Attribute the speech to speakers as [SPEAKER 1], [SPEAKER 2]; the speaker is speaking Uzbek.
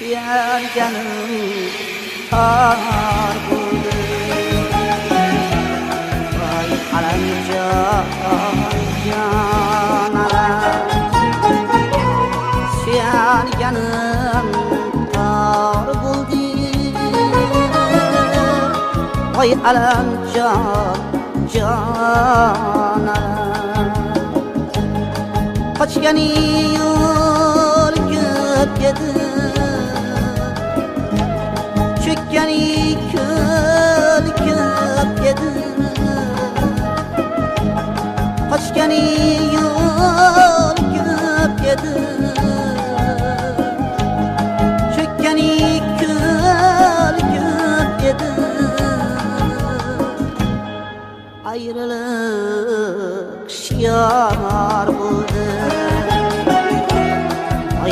[SPEAKER 1] suyanganim tor bo'ldi. Voy alamjon jonalar, suyanganim tor bo'ldi. Voy alamjon jonalar, qochgani yo'l ko'p edi,